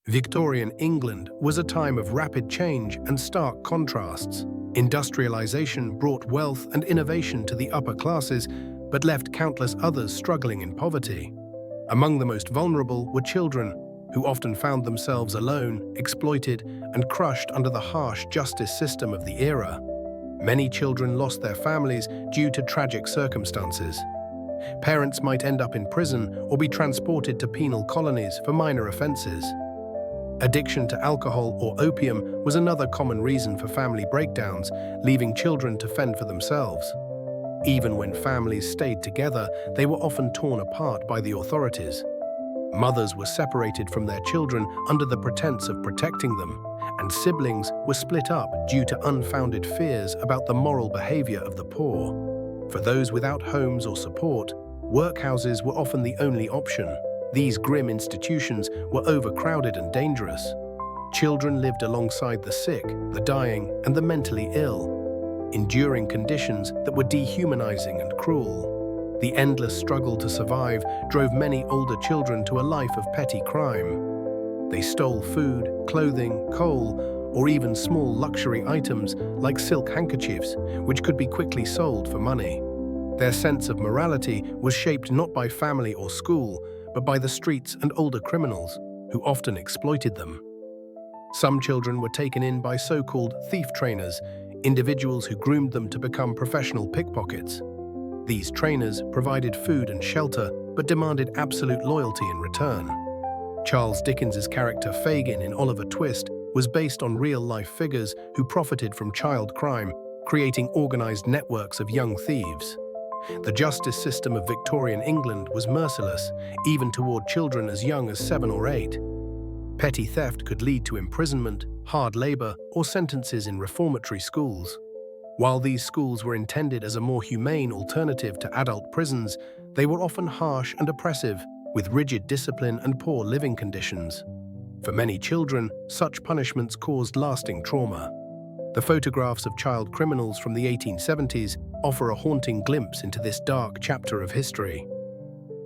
Victorian England was a time of rapid change and stark contrasts. Industrialization brought wealth and innovation to the upper classes, but left countless others struggling in poverty. Among the most vulnerable were children, who often found themselves alone, exploited, and crushed under the harsh justice system of the era. Many children lost their families due to tragic circumstances. Parents might end up in prison or be transported to penal colonies for minor offenses. Addiction to alcohol or opium was another common reason for family breakdowns, leaving children to fend for themselves. Even when families stayed together, they were often torn apart by the authorities. Mothers were separated from their children under the pretense of protecting them, and siblings were split up due to unfounded fears about the moral behavior of the poor. For those without homes or support, workhouses were often the only option. These grim institutions were overcrowded and dangerous. Children lived alongside the sick, the dying, and the mentally ill, enduring conditions that were dehumanizing and cruel. The endless struggle to survive drove many older children to a life of petty crime. They stole food, clothing, coal, or even small luxury items like silk handkerchiefs, which could be quickly sold for money. Their sense of morality was shaped not by family or school, but by the streets and older criminals, who often exploited them. Some children were taken in by so-called thief trainers, individuals who groomed them to become professional pickpockets. These trainers provided food and shelter, but demanded absolute loyalty in return. Charles Dickens's character Fagin in Oliver Twist was based on real-life figures who profited from child crime, creating organized networks of young thieves. The justice system of Victorian England was merciless, even toward children as young as 7 or 8. Petty theft could lead to imprisonment, hard labor, or sentences in reformatory schools. While these schools were intended as a more humane alternative to adult prisons, they were often harsh and oppressive, with rigid discipline and poor living conditions. For many children, such punishments caused lasting trauma. The photographs of child criminals from the 1870s offer a haunting glimpse into this dark chapter of history.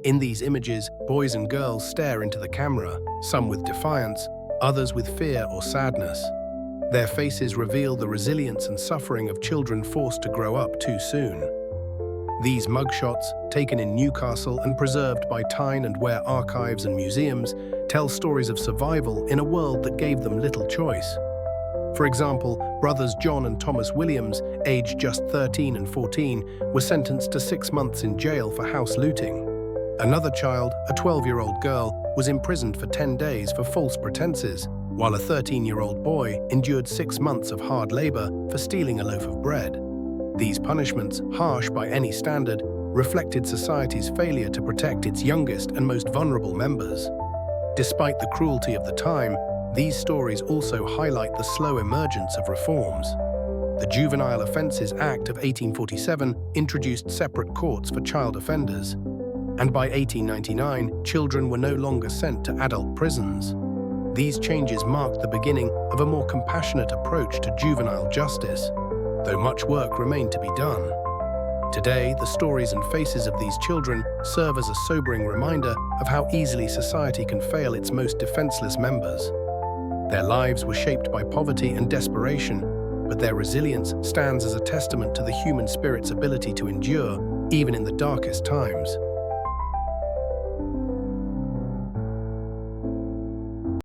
In these images, boys and girls stare into the camera, some with defiance, others with fear or sadness. Their faces reveal the resilience and suffering of children forced to grow up too soon. These mugshots, taken in Newcastle and preserved by Tyne and Ware archives and museums, tell stories of survival in a world that gave them little choice. For example, brothers John and Thomas Williams, aged just 13 and 14, were sentenced to 6 months in jail for house looting. Another child, a 12-year-old girl, was imprisoned for 10 days for false pretenses, while a 13-year-old boy endured 6 months of hard labor for stealing a loaf of bread. These punishments, harsh by any standard, reflected society's failure to protect its youngest and most vulnerable members. Despite the cruelty of the time, these stories also highlight the slow emergence of reforms. The Juvenile Offences Act of 1847 introduced separate courts for child offenders, and by 1899, children were no longer sent to adult prisons. These changes marked the beginning of a more compassionate approach to juvenile justice, though much work remained to be done. Today, the stories and faces of these children serve as a sobering reminder of how easily society can fail its most defenseless members. Their lives were shaped by poverty and desperation, but their resilience stands as a testament to the human spirit's ability to endure, even in the darkest times.